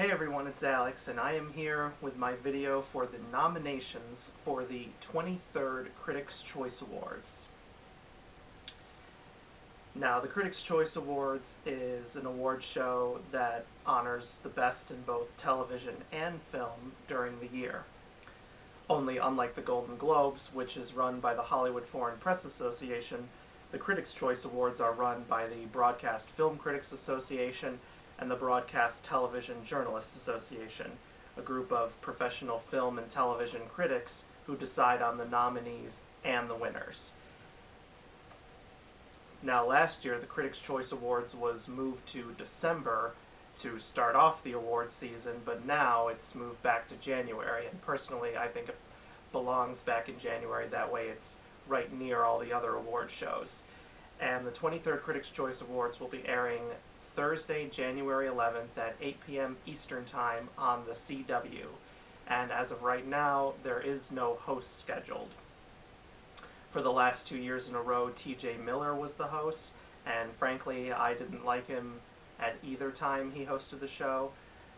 Hey everyone, it's Alex, and I am here with my video for the nominations for the 23rd Critics' Choice Awards. Now, the Critics' Choice Awards is an award show that honors the best in both television and film during the year. Only unlike the Golden Globes, which is run by the Hollywood Foreign Press Association, the Critics' Choice Awards are run by the Broadcast Film Critics Association and the Broadcast Television Journalists Association, a group of professional film and television critics who decide on the nominees and the winners. Now, last year, the Critics' Choice Awards was moved to December to start off the award season, but now it's moved back to January, and personally, I think it belongs back in January. That way it's right near all the other award shows. And the 23rd Critics' Choice Awards will be airing Thursday, January 11th at 8 p.m. Eastern Time on the CW. And as of right now, there is no host scheduled. For the last 2 years in a row, TJ Miller was the host, and frankly, I didn't like him at either time he hosted the show.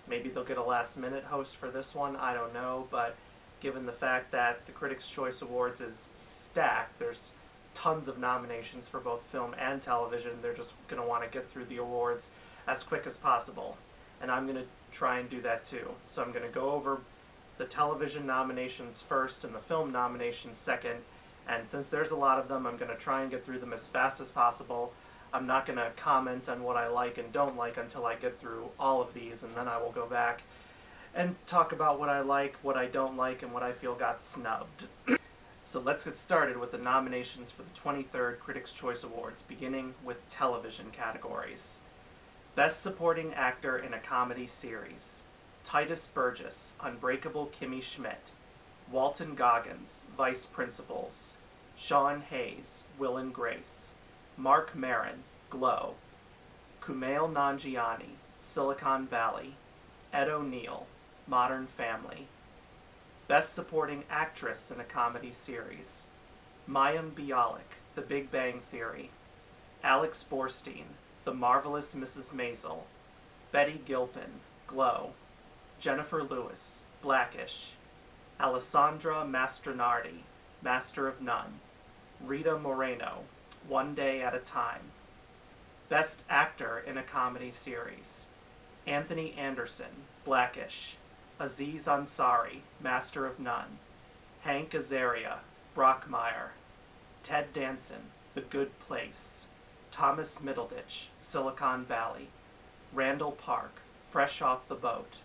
Maybe they'll get a last-minute host for this one, I don't know, but given the fact that the Critics' Choice Awards is stacked, there's tons of nominations for both film and television. They're just going to want to get through the awards as quick as possible. And I'm going to try and do that too. So I'm going to go over the television nominations first and the film nominations second. And since there's a lot of them, I'm going to try and get through them as fast as possible. I'm not going to comment on what I like and don't like until I get through all of these, and then I will go back and talk about what I like, what I don't like, and what I feel got snubbed. So let's get started with the nominations for the 23rd Critics' Choice Awards, beginning with television categories. Best Supporting Actor in a Comedy Series: Tituss Burgess, Unbreakable Kimmy Schmidt; Walton Goggins, Vice Principals; Sean Hayes, Will and Grace; Marc Maron, Glow; Kumail Nanjiani, Silicon Valley; Ed O'Neill, Modern Family. Best Supporting Actress in a Comedy Series: Mayim Bialik, The Big Bang Theory; Alex Borstein, The Marvelous Mrs. Maisel; Betty Gilpin, Glow; Jennifer Lewis, Blackish; Alessandra Mastronardi, Master of None; Rita Moreno, One Day at a Time. Best Actor in a Comedy Series: Anthony Anderson, Blackish; Aziz Ansari, Master of None; Hank Azaria, Brockmire; Ted Danson, The Good Place; Thomas Middleditch, Silicon Valley; Randall Park, Fresh Off the Boat.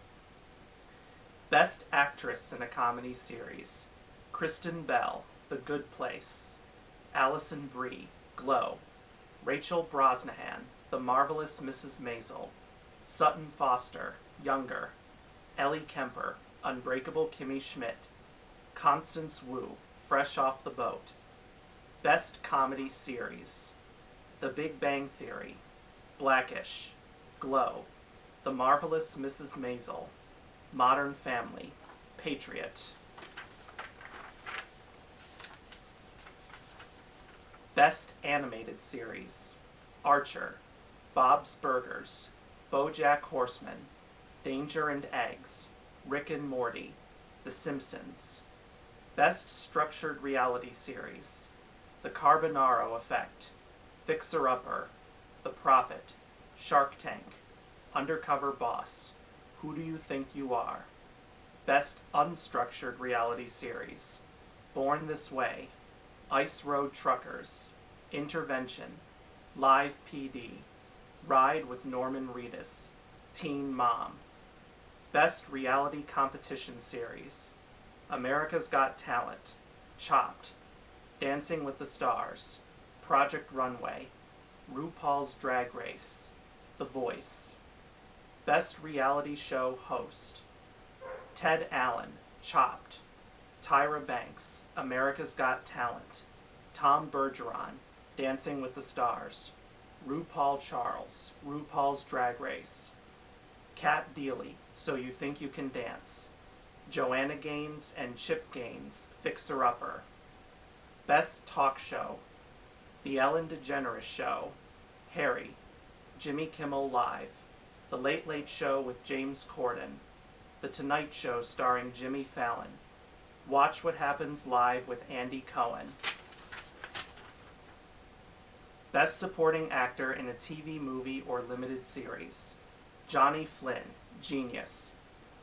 Best Actress in a Comedy Series: Kristen Bell, The Good Place; Alison Brie, Glow; Rachel Brosnahan, The Marvelous Mrs. Maisel; Sutton Foster, Younger; Ellie Kemper, Unbreakable Kimmy Schmidt; Constance Wu, Fresh Off the Boat. Best Comedy Series: The Big Bang Theory, Blackish, Glow, The Marvelous Mrs. Maisel, Modern Family, Patriot. Best Animated Series: Archer, Bob's Burgers, BoJack Horseman, Danger and Eggs, Rick and Morty, The Simpsons. Best Structured Reality Series: The Carbonaro Effect, Fixer Upper, The Prophet, Shark Tank, Undercover Boss, Who Do You Think You Are? Best Unstructured Reality Series: Born This Way, Ice Road Truckers, Intervention, Live PD, Ride with Norman Reedus, Teen Mom. Best Reality Competition Series: America's Got Talent, Chopped, Dancing with the Stars, Project Runway, RuPaul's Drag Race, The Voice. Best Reality Show Host: Ted Allen, Chopped, Tyra Banks, America's Got Talent, Tom Bergeron, Dancing with the Stars, RuPaul Charles, RuPaul's Drag Race, Kat Deely, So You Think You Can Dance, Joanna Gaines and Chip Gaines, Fixer Upper. Best Talk Show: The Ellen DeGeneres Show, Harry, Jimmy Kimmel Live, The Late Late Show with James Corden, The Tonight Show starring Jimmy Fallon, Watch What Happens Live with Andy Cohen. Best Supporting Actor in a TV Movie or Limited Series, Johnny Flynn, Genius,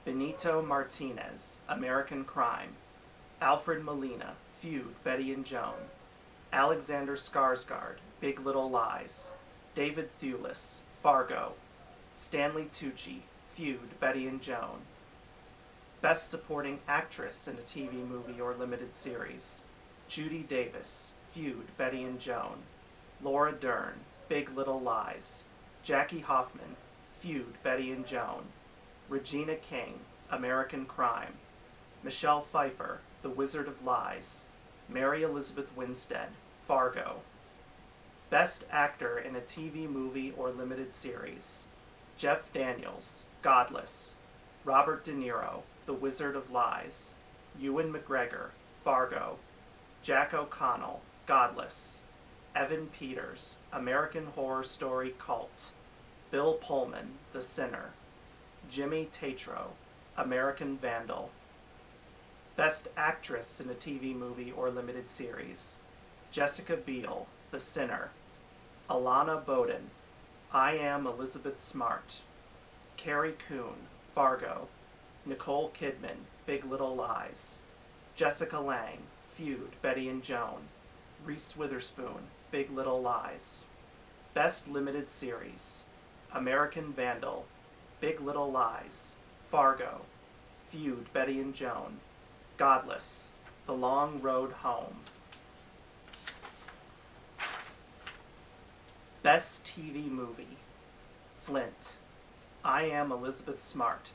Benito Martinez, American Crime, Alfred Molina, Feud, Betty and Joan, Alexander Skarsgård, Big Little Lies, David Thewlis, Fargo, Stanley Tucci, Feud, Betty and Joan. Best Supporting Actress in a TV Movie or Limited Series, Judy Davis, Feud, Betty and Joan, Laura Dern, Big Little Lies, Jackie Hoffman, Feud, Betty and Joan, Regina King, American Crime, Michelle Pfeiffer, The Wizard of Lies, Mary Elizabeth Winstead, Fargo. Best Actor in a TV Movie or Limited Series, Jeff Daniels, Godless, Robert De Niro, The Wizard of Lies, Ewan McGregor, Fargo, Jack O'Connell, Godless, Evan Peters, American Horror Story Cult, Bill Pullman, The Sinner, Jimmy Tatro, American Vandal. Best Actress in a TV Movie or Limited Series, Jessica Biel, The Sinner, Alana Bowden, I Am Elizabeth Smart, Carrie Coon, Fargo, Nicole Kidman, Big Little Lies, Jessica Lange, Feud, Betty and Joan, Reese Witherspoon, Big Little Lies. Best Limited Series, American Vandal, Big Little Lies, Fargo, Feud, Betty and Joan, Godless, The Long Road Home. Best TV Movie, Flint, I Am Elizabeth Smart,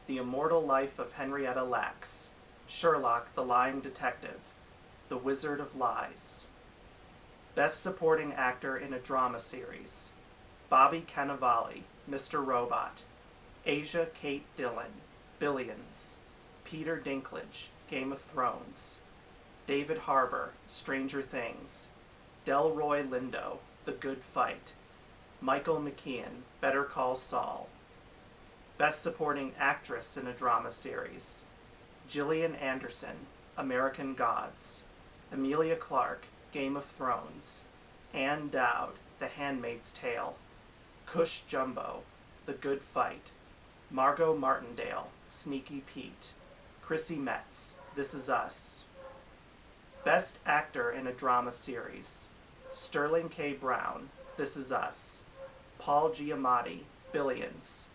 The Immortal Life of Henrietta Lacks, Sherlock the Lying Detective, The Wizard of Lies. Best Supporting Actor in a Drama Series, Bobby Cannavale, Mr. Robot, Asia Kate Dillon, Billions, Peter Dinklage, Game of Thrones, David Harbour, Stranger Things, Delroy Lindo, The Good Fight, Michael McKean, Better Call Saul. Best Supporting Actress in a Drama Series, Gillian Anderson, American Gods, Emilia Clarke, Game of Thrones, Ann Dowd, The Handmaid's Tale, Cush Jumbo, The Good Fight, Margot Martindale, Sneaky Pete, Chrissy Metz, This Is Us. Best Actor in a Drama Series, Sterling K. Brown, This Is Us, Paul Giamatti, Billions,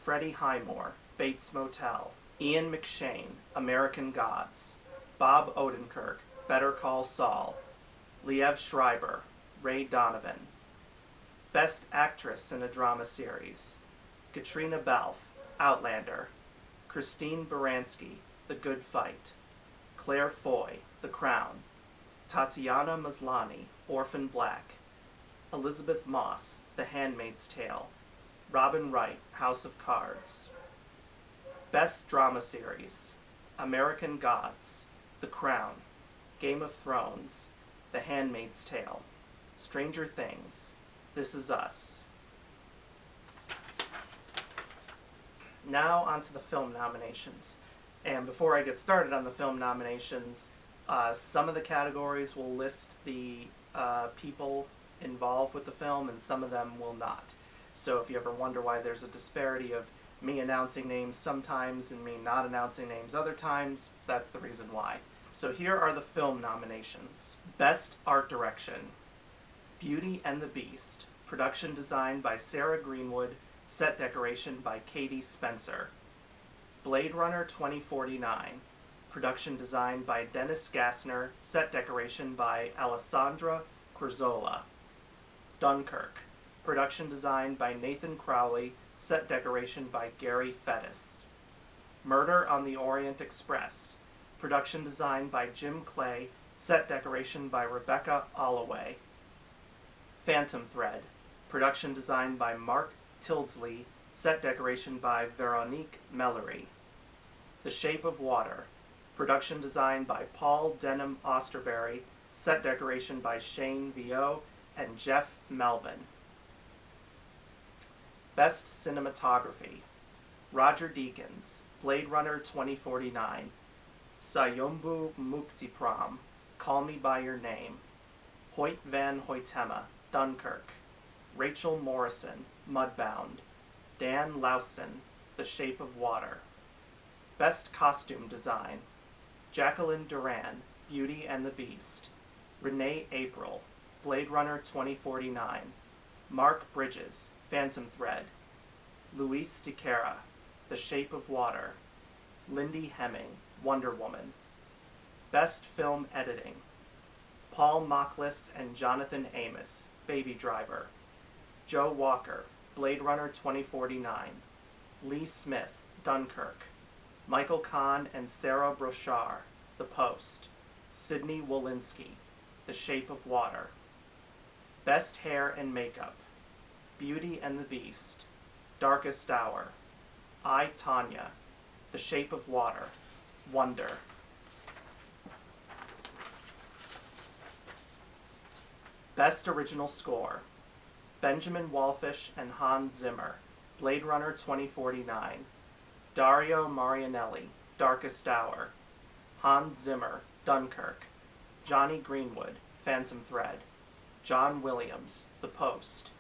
Freddie Highmore, Bates Motel, Ian McShane, American Gods, Bob Odenkirk, Better Call Saul, Liev Schreiber, Ray Donovan. Best Actress in a Drama Series, Katrina Balfe, Outlander, Christine Baranski, The Good Fight, Claire Foy, The Crown, Tatiana Maslany, Orphan Black, Elizabeth Moss, The Handmaid's Tale, Robin Wright, House of Cards. Best Drama Series, American Gods, The Crown, Game of Thrones, The Handmaid's Tale, Stranger Things, This Is Us. Now onto the film nominations. And before I get started on the film nominations, some of the categories will list the people involved with the film, and some of them will not. So if you ever wonder why there's a disparity of me announcing names sometimes and me not announcing names other times, that's the reason why. So here are the film nominations. Best Art Direction, Beauty and the Beast, production design by Sarah Greenwood, set decoration by Katie Spencer. Blade Runner 2049, production design by Dennis Gassner, set decoration by Alessandra Querzola. Dunkirk, production design by Nathan Crowley, set decoration by Gary Fettis. Murder on the Orient Express, production design by Jim Clay, set decoration by Rebecca Holloway. Phantom Thread, production design by Mark Tildesley, set decoration by Veronique Mellery. The Shape of Water, production design by Paul Denham Osterberry, set decoration by Shane Vio and Jeff Melvin. Best Cinematography: Roger Deakins, Blade Runner 2049, Sayombu Muktipram, Call Me By Your Name, Hoyt van Hoytema, Dunkirk, Rachel Morrison, Mudbound, Dan Lausson, The Shape of Water. Best Costume Design: Jacqueline Duran, Beauty and the Beast, Renee April, Blade Runner 2049, Mark Bridges, Phantom Thread, Luis Siqueira, The Shape of Water, Lindy Hemming, Wonder Woman. Best Film Editing: Paul Machlis and Jonathan Amos, Baby Driver, Joe Walker, Blade Runner 2049, Lee Smith, Dunkirk, Michael Kahn and Sarah Brochard, The Post, Sidney Wolinski, The Shape of Water. Best Hair and Makeup: Beauty and the Beast, Darkest Hour, I, Tonya, The Shape of Water, Wonder. Best Original Score: Benjamin Wallfisch and Hans Zimmer, Blade Runner 2049, Dario Marianelli, Darkest Hour, Hans Zimmer, Dunkirk, Johnny Greenwood, Phantom Thread, John Williams, The Post,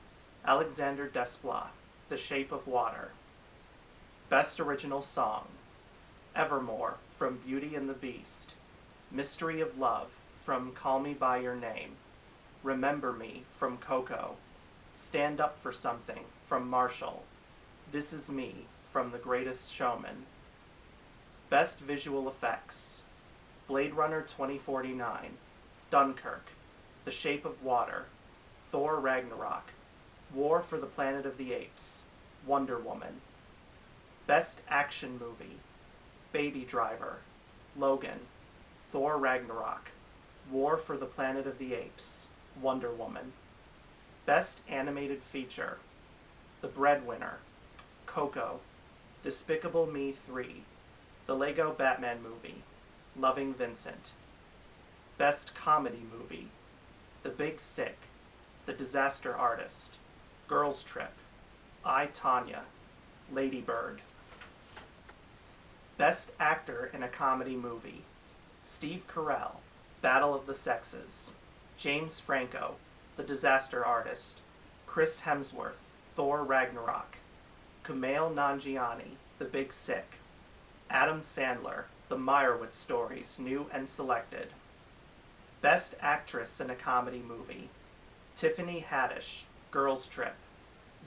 Alexander Desplat, The Shape of Water. Best Original Song: Evermore from Beauty and the Beast, Mystery of Love from Call Me By Your Name, Remember Me from Coco, Stand Up for Something from Marshall, This Is Me from The Greatest Showman. Best Visual Effects: Blade Runner 2049, Dunkirk, The Shape of Water, Thor Ragnarok, War for the Planet of the Apes, Wonder Woman. Best Action Movie: Baby Driver, Logan, Thor Ragnarok, War for the Planet of the Apes, Wonder Woman. Best Animated Feature: The Breadwinner, Coco, Despicable Me 3, The Lego Batman Movie, Loving Vincent. Best Comedy Movie: The Big Sick, The Disaster Artist, Girls Trip, I, Tonya, Lady Bird. Best Actor in a Comedy Movie: Steve Carell, Battle of the Sexes, James Franco, The Disaster Artist, Chris Hemsworth, Thor Ragnarok, Kumail Nanjiani, The Big Sick, Adam Sandler, The Meyerowitz Stories, New and Selected. Best Actress in a Comedy Movie: Tiffany Haddish, Girls Trip,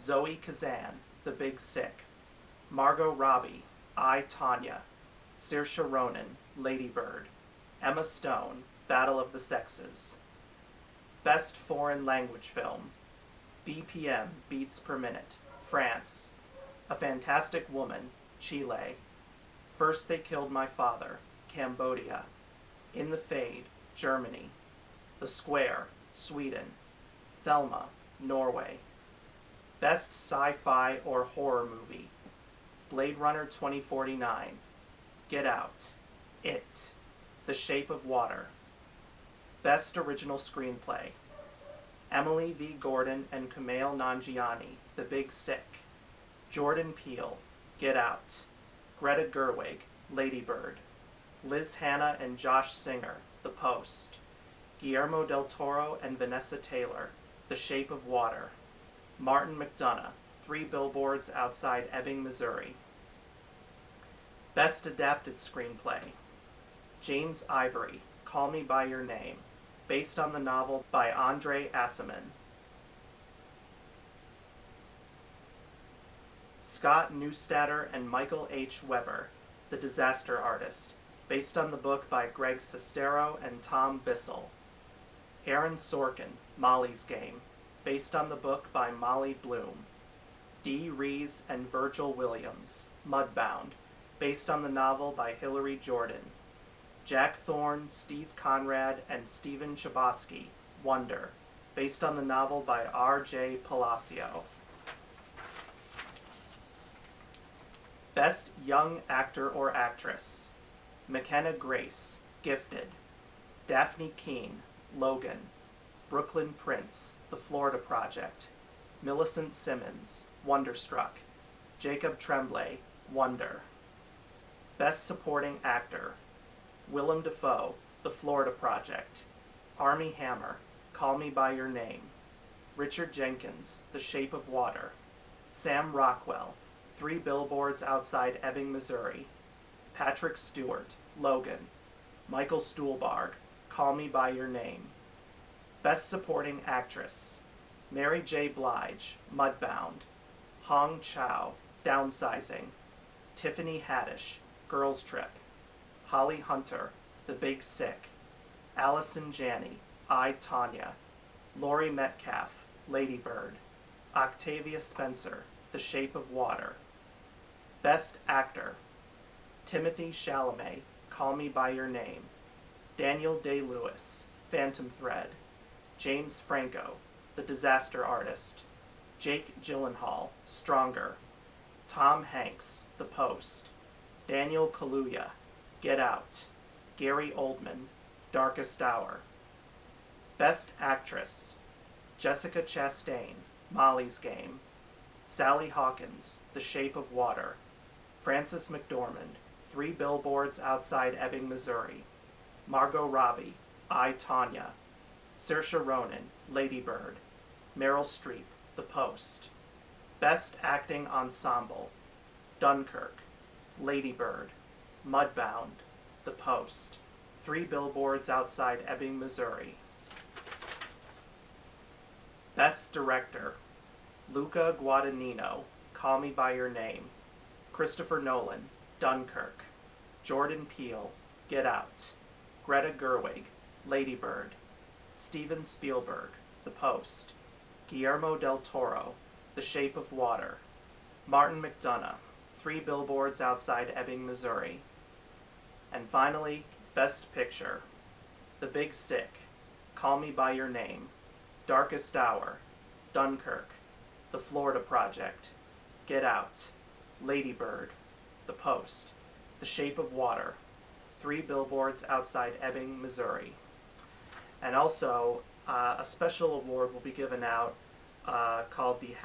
Zoe Kazan, The Big Sick, Margot Robbie, I, Tonya, Saoirse Ronan, Lady Bird, Emma Stone, Battle of the Sexes. Best Foreign Language Film: BPM, Beats Per Minute, France, A Fantastic Woman, Chile, First They Killed My Father, Cambodia, In the Fade, Germany, The Square, Sweden, Thelma, Norway. Best Sci-Fi or Horror Movie: Blade Runner 2049, Get Out, It, The Shape of Water. Best Original Screenplay: Emily V. Gordon and Kumail Nanjiani, The Big Sick, Jordan Peele, Get Out, Greta Gerwig, Lady Bird, Liz Hanna and Josh Singer, The Post, Guillermo del Toro and Vanessa Taylor, The Shape of Water, Martin McDonagh, 3 Billboards Outside Ebbing, Missouri. Best Adapted Screenplay: James Ivory, Call Me By Your Name, based on the novel by Andre Aciman. Scott Neustadter and Michael H. Weber, The Disaster Artist, based on the book by Greg Sestero and Tom Bissell. Aaron Sorkin, Molly's Game, based on the book by Molly Bloom. Dee Rees and Virgil Williams, Mudbound, based on the novel by Hilary Jordan. Jack Thorne, Steve Conrad, and Stephen Chbosky, Wonder, based on the novel by R.J. Palacio. Best Young Actor or Actress: McKenna Grace, Gifted, Daphne Keane, Logan, Brooklyn Prince, The Florida Project, Millicent Simmons, Wonderstruck. Jacob Tremblay, Wonder. Best Supporting Actor: Willem Dafoe, The Florida Project. Armie Hammer, Call Me by Your Name. Richard Jenkins, The Shape of Water. Sam Rockwell, 3 Billboards Outside Ebbing, Missouri. Patrick Stewart, Logan. Michael Stuhlbarg, Call Me by Your Name. Best Supporting Actress: Mary J. Blige, Mudbound. Hong Chow, Downsizing. Tiffany Haddish, Girls Trip. Holly Hunter, The Big Sick. Allison Janney, I, Tonya. Laurie Metcalf, Lady Bird. Octavia Spencer, The Shape of Water. Best Actor: Timothée Chalamet, Call Me by Your Name. Daniel Day-Lewis, Phantom Thread. James Franco, The Disaster Artist. Jake Gyllenhaal, Stronger. Tom Hanks, The Post. Daniel Kaluuya, Get Out. Gary Oldman, Darkest Hour. Best Actress: Jessica Chastain, Molly's Game. Sally Hawkins, The Shape of Water. Frances McDormand, 3 Billboards Outside Ebbing, Missouri. Margot Robbie, I, Tonya. Saoirse Ronan, Lady Bird. Meryl Streep, The Post. Best Acting Ensemble: Dunkirk, Lady Bird, Mudbound, The Post. 3 Billboards Outside Ebbing, Missouri. Best Director: Luca Guadagnino, Call Me by Your Name. Christopher Nolan, Dunkirk. Jordan Peele, Get Out. Greta Gerwig, Lady Bird. Steven Spielberg, The Post. Guillermo del Toro, The Shape of Water. Martin McDonagh, 3 Billboards Outside Ebbing, Missouri. And finally, Best Picture: The Big Sick, Call Me by Your Name. Darkest Hour, Dunkirk, The Florida Project, Get Out, Lady Bird, The Post, The Shape of Water. 3 Billboards Outside Ebbing, Missouri. And also, a special award will be given out called the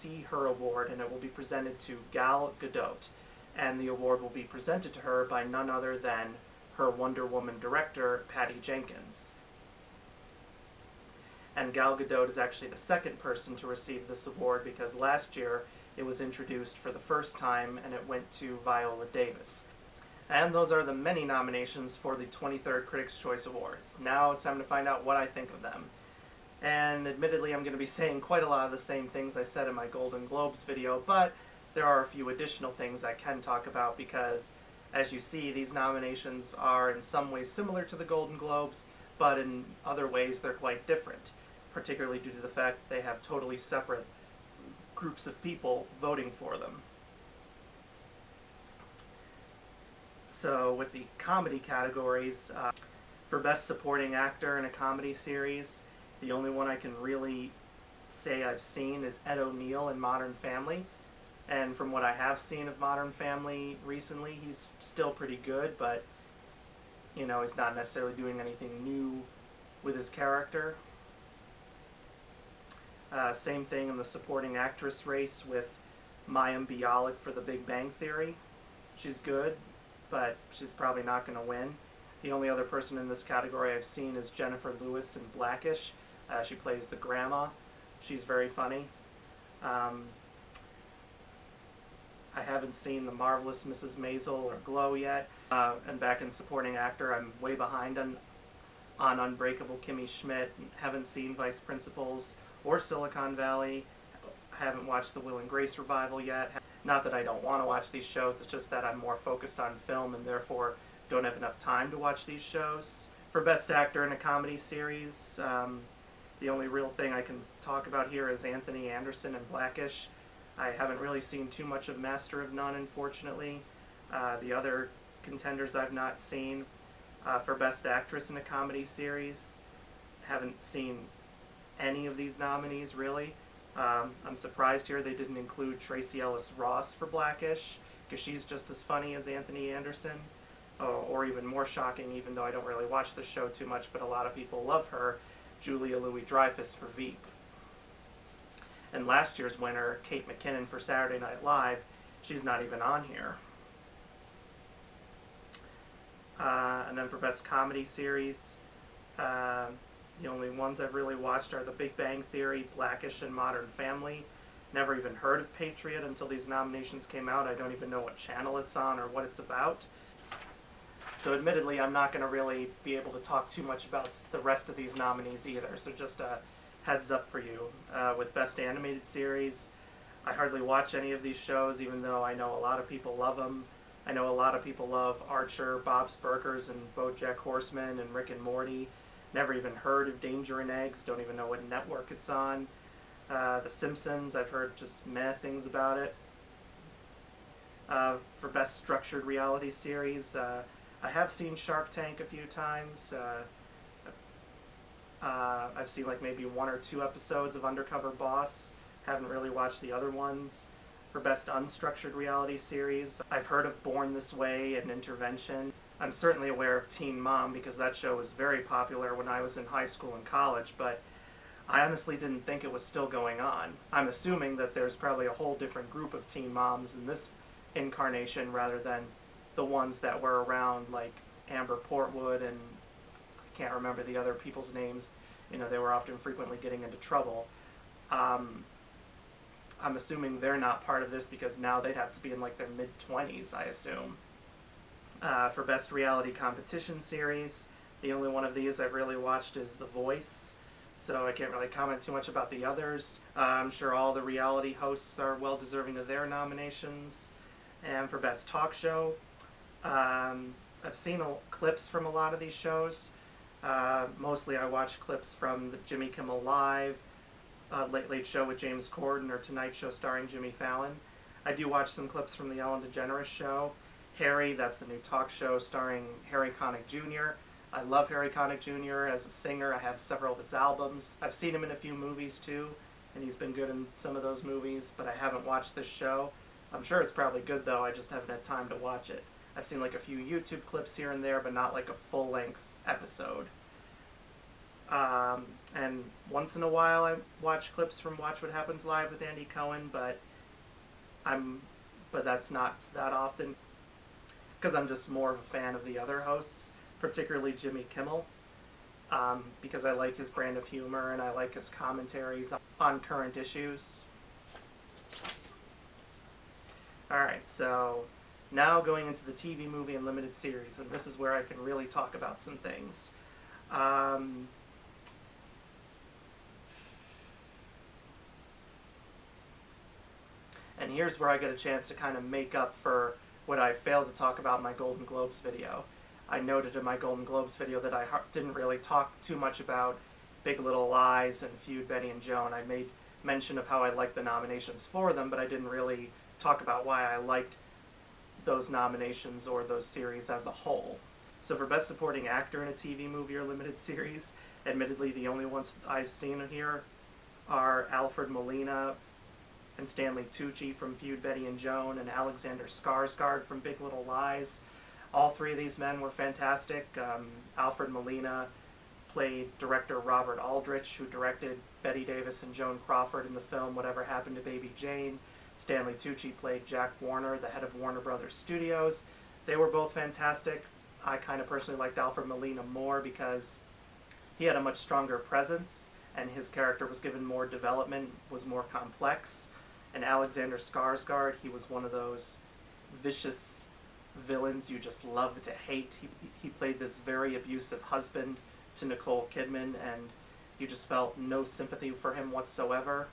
#See Her Award, and it will be presented to Gal Gadot. And the award will be presented to her by none other than her Wonder Woman director, Patty Jenkins. And Gal Gadot is actually the second person to receive this award, because last year it was introduced for the first time and it went to Viola Davis. And those are the many nominations for the 23rd Critics' Choice Awards. Now it's time to find out what I think of them. And admittedly, I'm going to be saying quite a lot of the same things I said in my Golden Globes video, but there are a few additional things I can talk about because, as you see, these nominations are in some ways similar to the Golden Globes, but in other ways they're quite different, particularly due to the fact that they have totally separate groups of people voting for them. So with the comedy categories, for Best Supporting Actor in a Comedy Series, the only one I can really say I've seen is Ed O'Neill in Modern Family. And from what I have seen of Modern Family recently, he's still pretty good, but, you know, he's not necessarily doing anything new with his character. Same thing in the supporting actress race with Mayim Bialik for The Big Bang Theory. She's good, but she's probably not going to win. The only other person in this category I've seen is Jennifer Lewis in Blackish. She plays the grandma. She's very funny. I haven't seen The Marvelous Mrs. Maisel or Glow yet. And back in supporting actor, I'm way behind on Unbreakable Kimmy Schmidt. Haven't seen Vice Principals or Silicon Valley. Haven't watched the Will and Grace revival yet. Not that I don't want to watch these shows, it's just that I'm more focused on film and therefore don't have enough time to watch these shows. For Best Actor in a Comedy Series, the only real thing I can talk about here is Anthony Anderson in Blackish. I haven't really seen too much of Master of None, unfortunately. The other contenders I've not seen. For Best Actress in a Comedy Series, haven't seen any of these nominees, really. I'm surprised here they didn't include Tracee Ellis Ross for Blackish, because she's just as funny as Anthony Anderson. Or even more shocking, even though I don't really watch the show too much, but a lot of people love her, Julia Louis-Dreyfus for Veep. And last year's winner, Kate McKinnon for Saturday Night Live, she's not even on here. And then for Best Comedy Series, the only ones I've really watched are The Big Bang Theory, Blackish, and Modern Family. Never even heard of Patriot until these nominations came out. I don't even know what channel it's on or what it's about. So admittedly, I'm not going to really be able to talk too much about the rest of these nominees either. So just a heads up for you. With Best Animated Series, I hardly watch any of these shows, even though I know a lot of people love them. I know a lot of people love Archer, Bob's Burgers, and BoJack Horseman, and Rick and Morty. Never even heard of Danger and Eggs. Don't even know what network it's on. The Simpsons, I've heard just meh things about it. For Best Structured Reality Series, I have seen Shark Tank a few times. I've seen like maybe 1 or 2 episodes of Undercover Boss. Haven't really watched the other ones. For Best Unstructured Reality Series, I've heard of Born This Way and Intervention. I'm certainly aware of Teen Mom because that show was very popular when I was in high school and college, but I honestly didn't think it was still going on. I'm assuming that there's probably a whole different group of teen moms in this incarnation rather than the ones that were around, like Amber Portwood and I can't remember the other people's names. You know, they were often frequently getting into trouble. I'm assuming they're not part of this because now they'd have to be in like their mid-20s, I assume. For Best Reality Competition Series, the only one of these I've really watched is The Voice, so I can't really comment too much about the others. I'm sure all the reality hosts are well deserving of their nominations. And for Best Talk Show, I've seen clips from a lot of these shows. Mostly I watch clips from the Jimmy Kimmel Live, Late Late Show with James Corden, or Tonight Show starring Jimmy Fallon. I do watch some clips from the Ellen DeGeneres Show. Harry, that's the new talk show starring Harry Connick Jr. I love Harry Connick Jr. as a singer. I have several of his albums. I've seen him in a few movies too, and he's been good in some of those movies, but I haven't watched this show. I'm sure it's probably good though, I just haven't had time to watch it. I've seen like a few YouTube clips here and there, but not like a full-length episode. And once in a while I watch clips from Watch What Happens Live with Andy Cohen, but that's not that often because I'm just more of a fan of the other hosts, particularly Jimmy Kimmel, because I like his brand of humor and I like his commentaries on current issues. Alright, so now going into the TV, movie, and limited series, and this is where I can really talk about some things. And here's where I get a chance to kind of make up for what I failed to talk about in my Golden Globes video. I noted in my Golden Globes video that I didn't really talk too much about Big Little Lies and Feud, Betty and Joan. I made mention of how I liked the nominations for them, but I didn't really talk about why I liked those nominations or those series as a whole. So for Best Supporting Actor in a TV, movie, or limited series, admittedly the only ones I've seen here are Alfred Molina and Stanley Tucci from Feud, Betty and Joan, and Alexander Skarsgård from Big Little Lies. All 3 of these men were fantastic. Alfred Molina played director Robert Aldrich, who directed Bette Davis and Joan Crawford in the film Whatever Happened to Baby Jane. Stanley Tucci played Jack Warner, the head of Warner Brothers Studios. They were both fantastic. I kind of personally liked Alfred Molina more because he had a much stronger presence and his character was given more development, was more complex. And Alexander Skarsgård, he was one of those vicious villains you just love to hate. He played this very abusive husband to Nicole Kidman, and you just felt no sympathy for him whatsoever.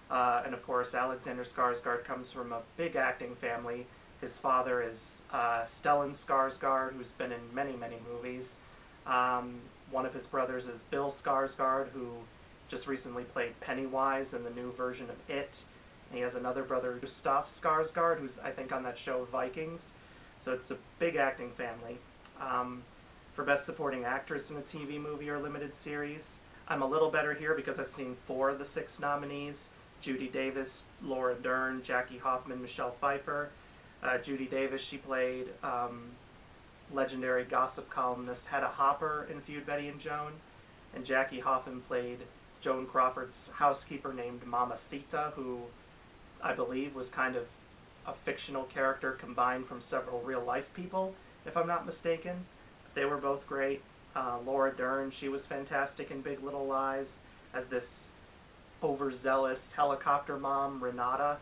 And of course, Alexander Skarsgård comes from a big acting family. His father is Stellan Skarsgård, who's been in many, many movies. One of his brothers is Bill Skarsgård, who just recently played Pennywise in the new version of It. And he has another brother, Gustav Skarsgård, who's, I think, on that show Vikings. So it's a big acting family. For Best Supporting Actress in a TV, movie, or limited series, I'm a little better here because I've seen 4 of the 6 nominees. Judy Davis, Laura Dern, Jackie Hoffman, Michelle Pfeiffer. Judy Davis, she played legendary gossip columnist Hedda Hopper in Feud, Betty and Joan. And Jackie Hoffman played Joan Crawford's housekeeper named Mamacita, who I believe was kind of a fictional character combined from several real-life people, if I'm not mistaken. They were both great. Laura Dern, she was fantastic in Big Little Lies as this overzealous helicopter mom, Renata.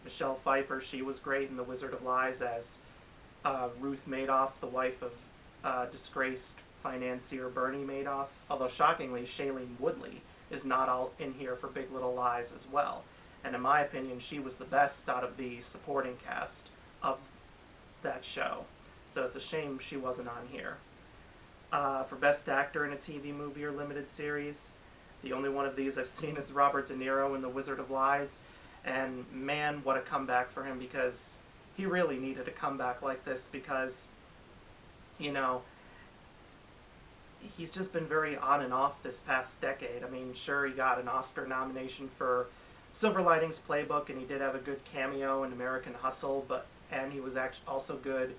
Michelle Pfeiffer, she was great in The Wizard of Lies as Ruth Madoff, the wife of disgraced financier Bernie Madoff. Although shockingly, Shailene Woodley is not all in here for Big Little Lies as well. And in my opinion, she was the best out of the supporting cast of that show. So it's a shame she wasn't on here. For Best Actor in a TV movie or limited series, the only one of these I've seen is Robert De Niro in The Wizard of Lies. And man, what a comeback for him, because he really needed a comeback like this because, you know, he's just been very on and off this past decade. I mean, sure, he got an Oscar nomination for Silver Linings Playbook, and he did have a good cameo in American Hustle, and he was also good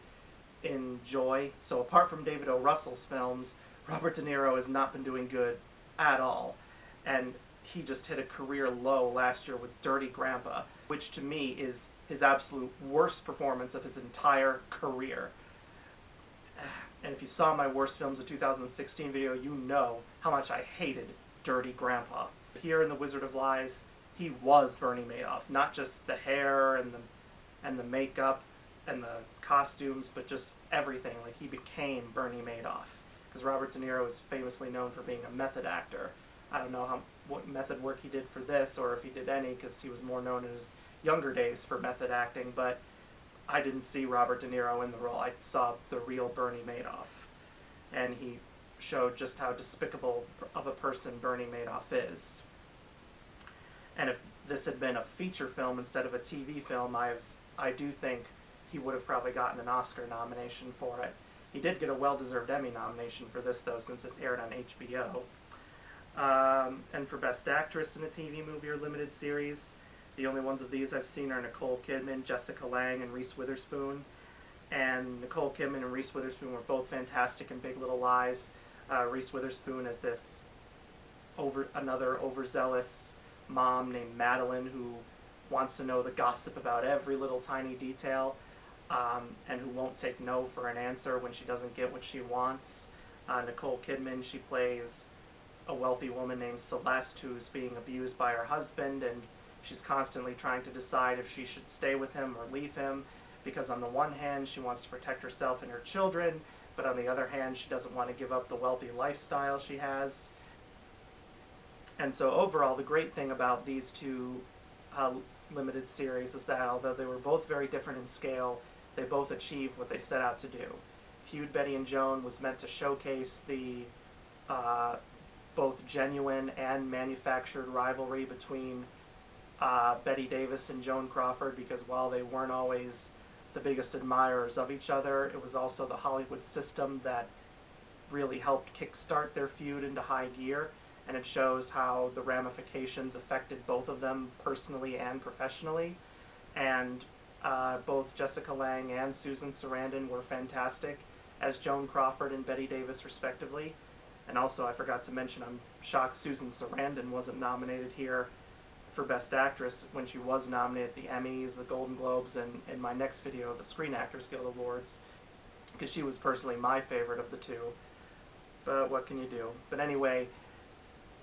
in Joy. So apart from David O. Russell's films, Robert De Niro has not been doing good at all. And he just hit a career low last year with Dirty Grandpa, which to me is his absolute worst performance of his entire career. And if you saw my worst films of 2016 video, you know how much I hated Dirty Grandpa. Here in The Wizard of Lies, he was Bernie Madoff. Not just the hair and the makeup and the costumes, but just everything. Like, he became Bernie Madoff. Because Robert De Niro is famously known for being a method actor. I don't know what method work he did for this, or if he did any, because he was more known in his younger days for method acting, but I didn't see Robert De Niro in the role. I saw the real Bernie Madoff. And he showed just how despicable of a person Bernie Madoff is. And if this had been a feature film instead of a TV film, I do think he would have probably gotten an Oscar nomination for it. He did get a well-deserved Emmy nomination for this, though, since it aired on HBO. And for Best Actress in a TV movie or limited series, the only ones of these I've seen are Nicole Kidman, Jessica Lange, and Reese Witherspoon. And Nicole Kidman and Reese Witherspoon were both fantastic in Big Little Lies. Reese Witherspoon is this another overzealous mom named Madeline who wants to know the gossip about every little tiny detail, and who won't take no for an answer when she doesn't get what she wants. Nicole Kidman, she plays a wealthy woman named Celeste who's being abused by her husband, and she's constantly trying to decide if she should stay with him or leave him, because on the one hand she wants to protect herself and her children, but on the other hand she doesn't want to give up the wealthy lifestyle she has. And so overall, the great thing about these two limited series is that although they were both very different in scale, they both achieved what they set out to do. Feud, Betty and Joan was meant to showcase the both genuine and manufactured rivalry between Bette Davis and Joan Crawford, because while they weren't always the biggest admirers of each other, it was also the Hollywood system that really helped kickstart their feud into high gear, and it shows how the ramifications affected both of them personally and professionally. And both Jessica Lange and Susan Sarandon were fantastic as Joan Crawford and Bette Davis respectively. And also, I forgot to mention, I'm shocked Susan Sarandon wasn't nominated here for Best Actress when she was nominated at the Emmys, the Golden Globes, and in my next video, the Screen Actors Guild Awards, because she was personally my favorite of the two. But what can you do? But anyway,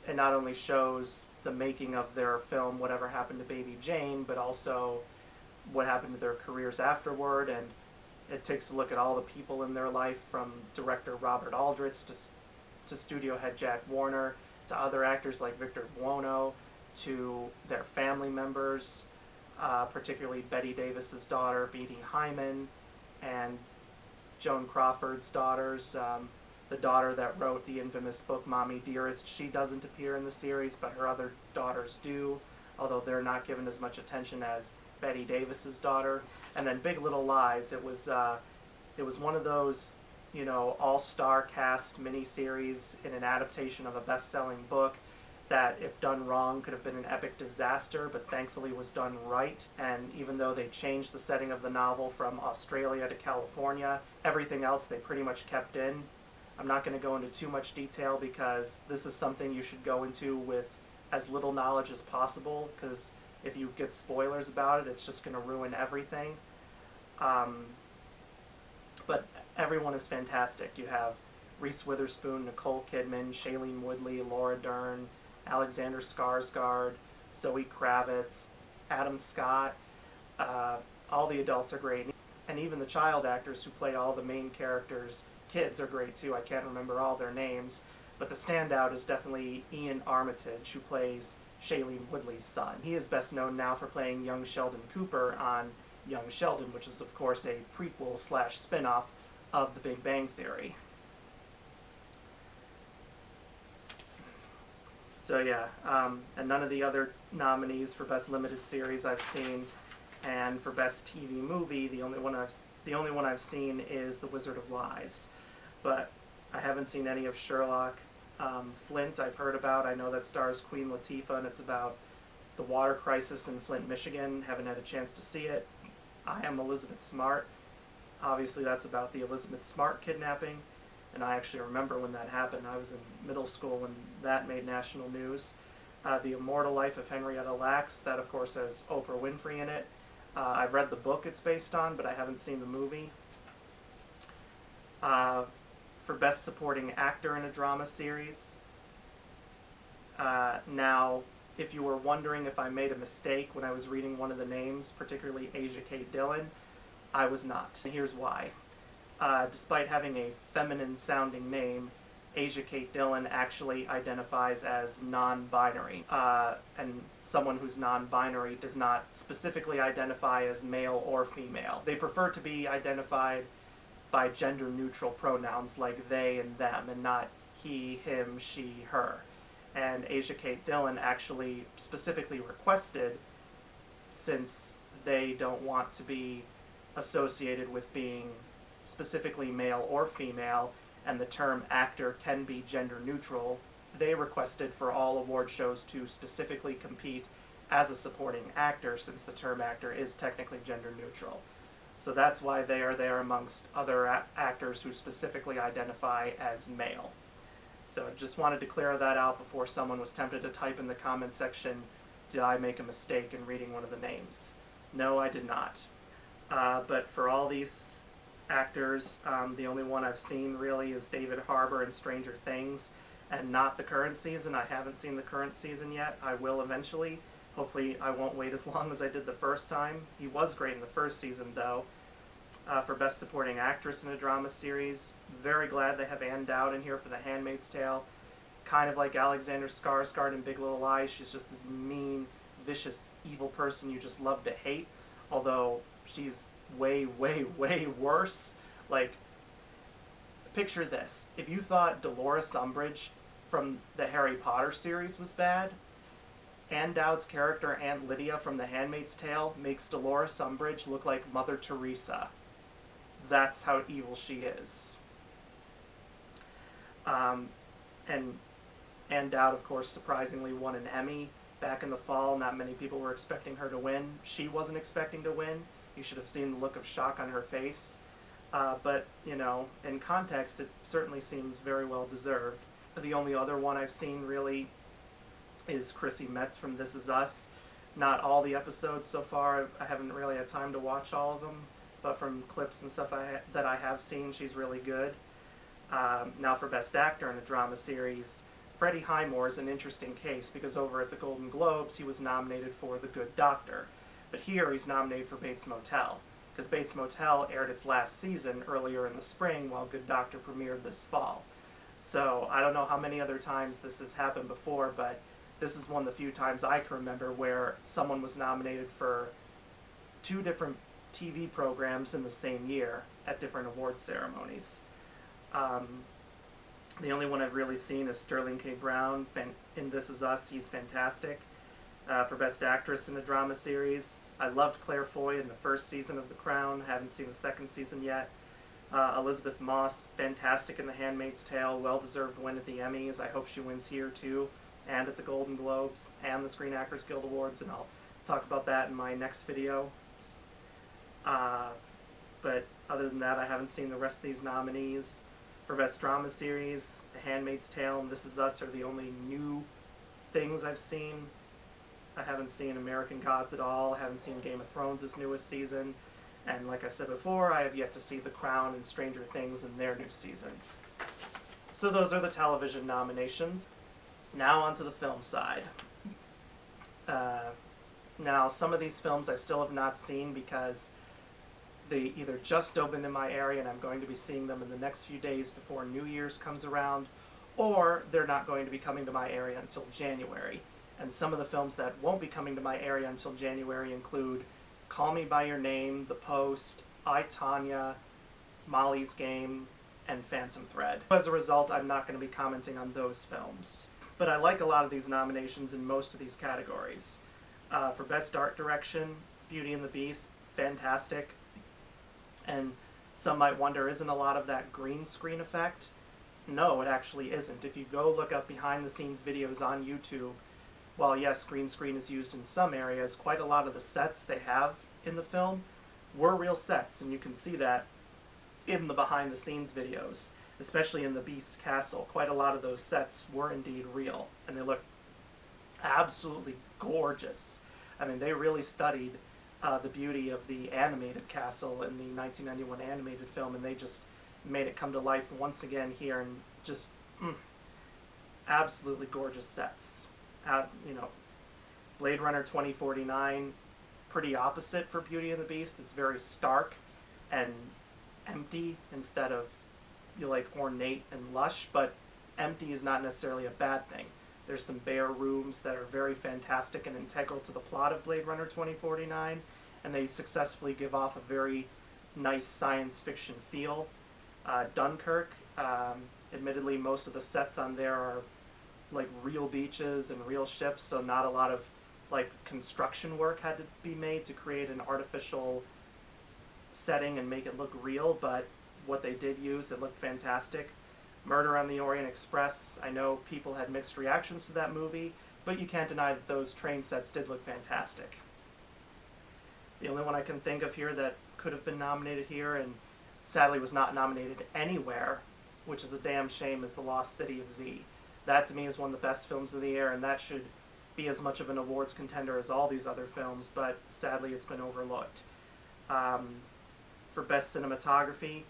it not only shows the making of their film, Whatever Happened to Baby Jane, but also what happened to their careers afterward, and it takes a look at all the people in their life, from director Robert Aldrich to studio head Jack Warner, to other actors like Victor Buono, to their family members, particularly Bette Davis's daughter, Beatty Hyman, and Joan Crawford's daughters. The daughter that wrote the infamous book Mommy Dearest, she doesn't appear in the series, but her other daughters do, although they're not given as much attention as Bette Davis's daughter. And then Big Little Lies, it was one of those, you know, all-star cast miniseries in an adaptation of a best-selling book that, if done wrong, could have been an epic disaster, but thankfully was done right. And even though they changed the setting of the novel from Australia to California, everything else they pretty much kept in. I'm not going to go into too much detail because this is something you should go into with as little knowledge as possible, because if you get spoilers about it, it's just going to ruin everything. But everyone is fantastic. You have Reese Witherspoon, Nicole Kidman, Shailene Woodley, Laura Dern, Alexander Skarsgård, Zoe Kravitz, Adam Scott. All the adults are great. And even the child actors who play all the main characters, kids, are great too. I can't remember all their names. But the standout is definitely Ian Armitage, who plays Shailene Woodley's son. He is best known now for playing young Sheldon Cooper on Young Sheldon, which is of course a prequel / spin-off of The Big Bang Theory. So yeah, and none of the other nominees for Best Limited Series I've seen, and for Best TV Movie, the only one I've seen is The Wizard of Lies. But I haven't seen any of Sherlock. Flint I've heard about. I know that stars Queen Latifah, and it's about the water crisis in Flint, Michigan. Haven't had a chance to see it. I Am Elizabeth Smart. Obviously that's about the Elizabeth Smart kidnapping, and I actually remember when that happened. I was in middle school when that made national news. The Immortal Life of Henrietta Lacks, that of course has Oprah Winfrey in it. I've read the book it's based on, but I haven't seen the movie. For Best Supporting Actor in a Drama Series. Now, if you were wondering if I made a mistake when I was reading one of the names, particularly Asia Kate Dillon, I was not. And here's why. Despite having a feminine-sounding name, Asia Kate Dillon actually identifies as non-binary. And someone who's non-binary does not specifically identify as male or female. They prefer to be identified by gender-neutral pronouns like they and them, and not he, him, she, her. And Asia Kate Dillon actually specifically requested, since they don't want to be associated with being specifically male or female, and the term actor can be gender-neutral, they requested for all award shows to specifically compete as a supporting actor, since the term actor is technically gender-neutral. So that's why they are there amongst other actors who specifically identify as male. So I just wanted to clear that out before someone was tempted to type in the comment section, did I make a mistake in reading one of the names? No, I did not. But for all these actors, the only one I've seen really is David Harbour in Stranger Things, and not the current season. I haven't seen the current season yet. I will eventually. Hopefully I won't wait as long as I did the first time. He was great in the first season, though. For Best Supporting Actress in a Drama Series, very glad they have Ann Dowd in here for The Handmaid's Tale. Kind of like Alexander Skarsgård in Big Little Lies, she's just this mean, vicious, evil person you just love to hate, although she's way, way, way worse. Like, picture this. If you thought Dolores Umbridge from the Harry Potter series was bad, Ann Dowd's character Aunt Lydia from The Handmaid's Tale makes Dolores Umbridge look like Mother Teresa. That's how evil she is. And Ann Dowd, of course, surprisingly won an Emmy back in the fall. Not many people were expecting her to win. She wasn't expecting to win. You should have seen the look of shock on her face. But, you know, in context, it certainly seems very well deserved. The only other one I've seen, really, is Chrissy Metz from This Is Us. Not all the episodes so far. I haven't really had time to watch all of them, but from clips and stuff that I have seen, she's really good. Now for Best Actor in a Drama Series, Freddie Highmore is an interesting case, because over at the Golden Globes he was nominated for The Good Doctor, but here he's nominated for Bates Motel, because Bates Motel aired its last season earlier in the spring while Good Doctor premiered this fall. So I don't know how many other times this has happened before, but this is one of the few times I can remember where someone was nominated for 2 different TV programs in the same year at different award ceremonies. The only one I've really seen is Sterling K. Brown in This Is Us. He's fantastic. For Best Actress in a Drama Series, I loved Claire Foy in the first season of The Crown. Haven't seen the second season yet. Elizabeth Moss, fantastic in The Handmaid's Tale. Well-deserved win at the Emmys. I hope she wins here too, and at the Golden Globes and the Screen Actors Guild Awards, and I'll talk about that in my next video. But other than that, I haven't seen the rest of these nominees. For Best Drama Series, The Handmaid's Tale and This Is Us are the only new things I've seen. I haven't seen American Gods at all. I haven't seen Game of Thrones' newest season. And like I said before, I have yet to see The Crown and Stranger Things in their new seasons. So those are the television nominations. Now onto the film side. Now, some of these films I still have not seen because they either just opened in my area and I'm going to be seeing them in the next few days before New Year's comes around, or they're not going to be coming to my area until January. And some of the films that won't be coming to my area until January include Call Me By Your Name, The Post, I, Tonya, Molly's Game, and Phantom Thread. As a result, I'm not going to be commenting on those films. But I like a lot of these nominations in most of these categories. For Best Art Direction, Beauty and the Beast, fantastic. And some might wonder, isn't a lot of that green screen effect? No, it actually isn't. If you go look up behind the scenes videos on YouTube, while yes, green screen is used in some areas, quite a lot of the sets they have in the film were real sets, and you can see that in the behind the scenes videos, especially in the Beast's castle. Quite a lot of those sets were indeed real, and they look absolutely gorgeous. I mean, they really studied the beauty of the animated castle in the 1991 animated film, and they just made it come to life once again here, and just absolutely gorgeous sets. You know, Blade Runner 2049, pretty opposite for Beauty and the Beast. It's very stark and empty instead of, you know, like ornate and lush, but empty is not necessarily a bad thing. There's some bare rooms that are very fantastic and integral to the plot of Blade Runner 2049, and they successfully give off a very nice science fiction feel. Dunkirk, admittedly most of the sets on there are like real beaches and real ships, so not a lot of like construction work had to be made to create an artificial setting and make it look real, but what they did use, it looked fantastic. Murder on the Orient Express, I know people had mixed reactions to that movie, but you can't deny that those train sets did look fantastic. The only one I can think of here that could have been nominated here, and sadly was not nominated anywhere, which is a damn shame, is The Lost City of Z. That to me is one of the best films of the year, and that should be as much of an awards contender as all these other films, but sadly it's been overlooked. For Best Cinematography,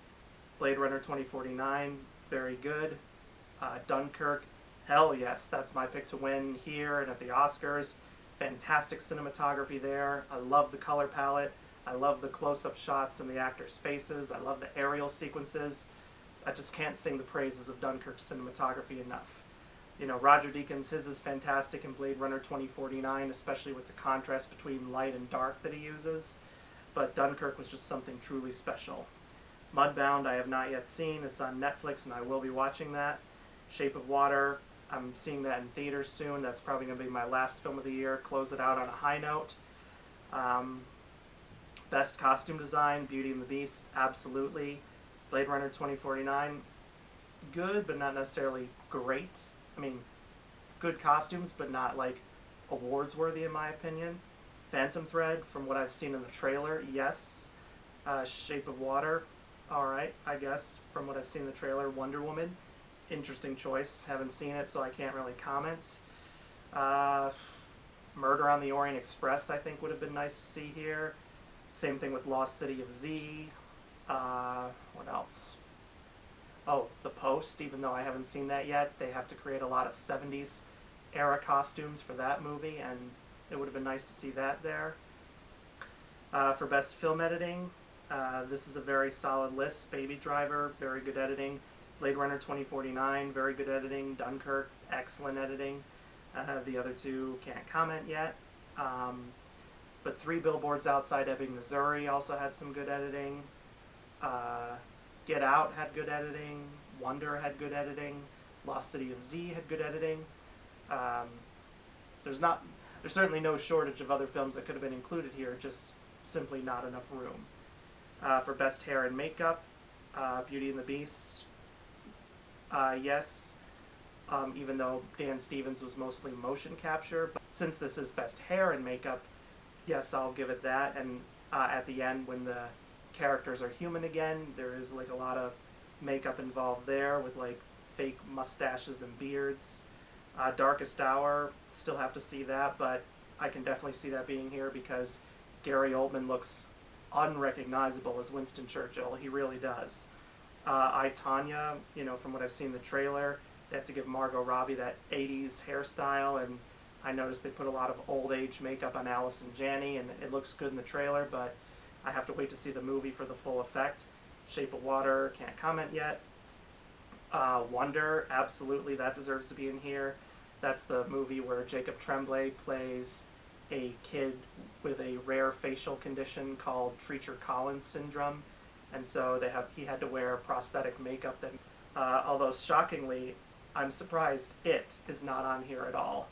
Blade Runner 2049, very good. Dunkirk, hell yes, that's my pick to win here and at the Oscars. Fantastic cinematography there. I love the color palette. I love the close-up shots in the actors' faces. I love the aerial sequences. I just can't sing the praises of Dunkirk's cinematography enough. You know, Roger Deakins, his is fantastic in Blade Runner 2049, especially with the contrast between light and dark that he uses. But Dunkirk was just something truly special. Mudbound I have not yet seen. It's on Netflix and I will be watching that. Shape of Water, I'm seeing that in theaters soon. That's probably going to be my last film of the year. Close it out on a high note. Best Costume Design, Beauty and the Beast, absolutely. Blade Runner 2049, good but not necessarily great. I mean, good costumes but not like awards worthy in my opinion. Phantom Thread, from what I've seen in the trailer, yes. Shape of Water, alright, I guess, from what I've seen in the trailer. Wonder Woman, interesting choice. Haven't seen it, so I can't really comment. Murder on the Orient Express, I think, would have been nice to see here. Same thing with Lost City of Z. What else? Oh, The Post, even though I haven't seen that yet. They have to create a lot of 70s era costumes for that movie, and it would have been nice to see that there. For Best Film Editing, this is a very solid list. Baby Driver, very good editing. Blade Runner 2049, very good editing. Dunkirk, excellent editing. The other two can't comment yet. But Three Billboards Outside Ebbing, Missouri also had some good editing. Get Out had good editing. Wonder had good editing. Lost City of Z had good editing. There's certainly no shortage of other films that could have been included here, just simply not enough room. For Best Hair and Makeup, Beauty and the Beast, yes, even though Dan Stevens was mostly motion capture. But since this is Best Hair and Makeup, yes, I'll give it that. And at the end, when the characters are human again, there is like a lot of makeup involved there with like fake mustaches and beards. Darkest Hour, still have to see that, but I can definitely see that being here because Gary Oldman looks unrecognizable as Winston Churchill. He really does. I, Tanya, from what I've seen the trailer, they have to give Margot Robbie that 80s hairstyle, and I noticed they put a lot of old age makeup on Allison Janney, and it looks good in the trailer, but I have to wait to see the movie for the full effect. Shape of Water, can't comment yet. Wonder, absolutely, that deserves to be in here. That's the movie where Jacob Tremblay plays a kid with a rare facial condition called Treacher-Collins syndrome, and so he had to wear prosthetic makeup. That, although shockingly, I'm surprised it is not on here at all,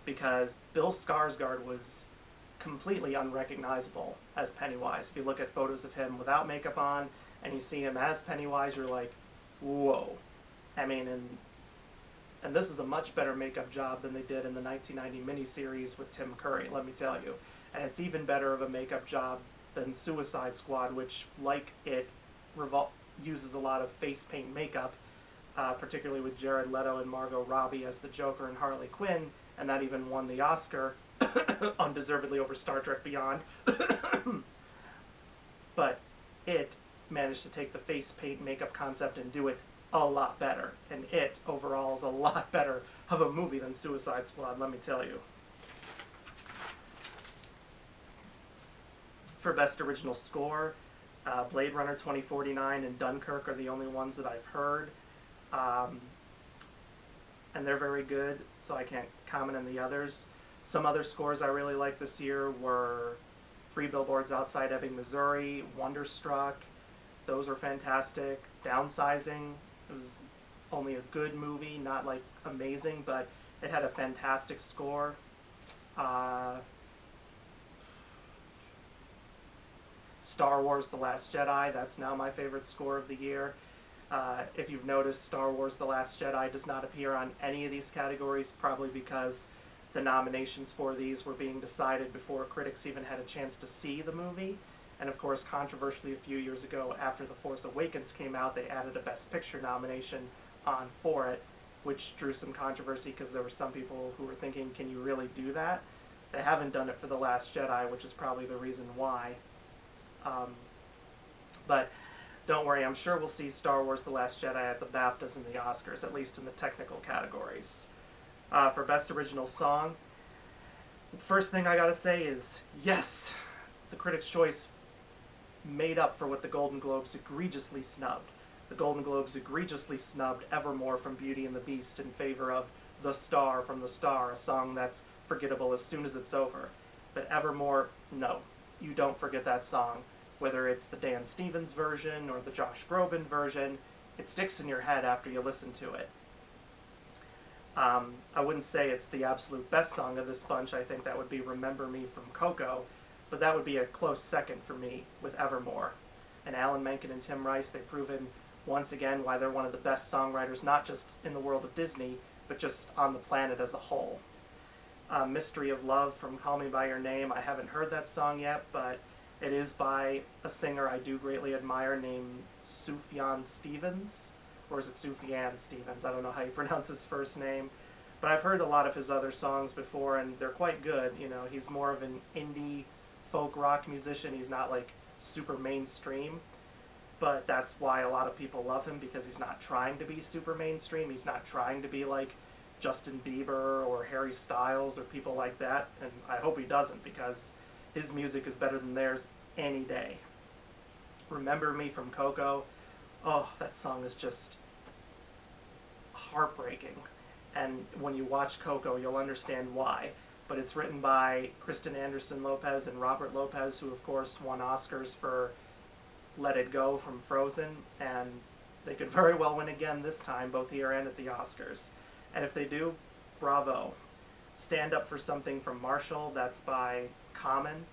because Bill Skarsgård was completely unrecognizable as Pennywise. If you look at photos of him without makeup on and you see him as Pennywise, you're like, whoa. I mean, and this is a much better makeup job than they did in the 1990 miniseries with Tim Curry, let me tell you. And it's even better of a makeup job than Suicide Squad, which, like it, uses a lot of face paint makeup, particularly with Jared Leto and Margot Robbie as the Joker and Harley Quinn, and that even won the Oscar undeservedly over Star Trek Beyond. But it managed to take the face paint makeup concept and do it a lot better. And it, overall, is a lot better of a movie than Suicide Squad, let me tell you. For Best Original Score, Blade Runner 2049 and Dunkirk are the only ones that I've heard. And they're very good, so I can't comment on the others. Some other scores I really liked this year were Three Billboards Outside Ebbing, Missouri, Wonderstruck. Those were fantastic. Downsizing, it was only a good movie, not like amazing, but it had a fantastic score. Star Wars The Last Jedi, that's now my favorite score of the year. If you've noticed, Star Wars The Last Jedi does not appear on any of these categories, probably because the nominations for these were being decided before critics even had a chance to see the movie. And of course, controversially, a few years ago, after The Force Awakens came out, they added a Best Picture nomination on for it, which drew some controversy because there were some people who were thinking, can you really do that? They haven't done it for The Last Jedi, which is probably the reason why. But don't worry, I'm sure we'll see Star Wars The Last Jedi at the BAFTAs and the Oscars, at least in the technical categories. For Best Original Song, first thing I gotta say is, yes, the Critics' Choice made up for what the Golden Globes egregiously snubbed. The Golden Globes egregiously snubbed Evermore from Beauty and the Beast in favor of The Star from The Star, a song that's forgettable as soon as it's over. But Evermore, no, you don't forget that song. Whether it's the Dan Stevens version or the Josh Groban version, it sticks in your head after you listen to it. I wouldn't say it's the absolute best song of this bunch. I think that would be Remember Me from Coco, but that would be a close second for me with Evermore. And Alan Menken and Tim Rice, they've proven once again why they're one of the best songwriters, not just in the world of Disney, but just on the planet as a whole. Mystery of Love from Call Me By Your Name, I haven't heard that song yet, but it is by a singer I do greatly admire named Sufjan Stevens, or is it Sufjan Stevens? I don't know how you pronounce his first name, but I've heard a lot of his other songs before, and they're quite good. You know, he's more of an indie folk rock musician. He's not like super mainstream, but that's why a lot of people love him, because he's not trying to be super mainstream. He's not trying to be like Justin Bieber or Harry Styles or people like that, and I hope he doesn't, because his music is better than theirs any day. Remember Me from Coco, oh, that song is just heartbreaking. And when you watch Coco, you'll understand why. But it's written by Kristen Anderson Lopez and Robert Lopez, who of course won Oscars for Let It Go from Frozen, and they could very well win again this time, both here and at the Oscars. And if they do, bravo. Stand Up for Something from Marshall, that's by Common,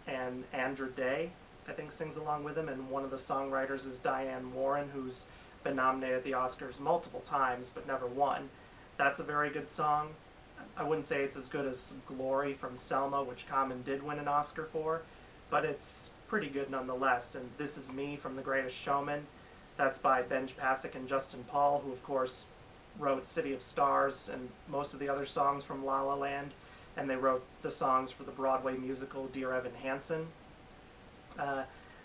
and Andra Day, I think, sings along with him, and one of the songwriters is Diane Warren, who's been nominated at the Oscars multiple times but never won. That's a very good song. I wouldn't say it's as good as Glory from Selma, which Common did win an Oscar for, but it's pretty good nonetheless. And This Is Me from The Greatest Showman, That's by Benj Pasek and Justin Paul, who of course wrote City of Stars and most of the other songs from La La Land, and they wrote the songs for the Broadway musical Dear Evan Hansen.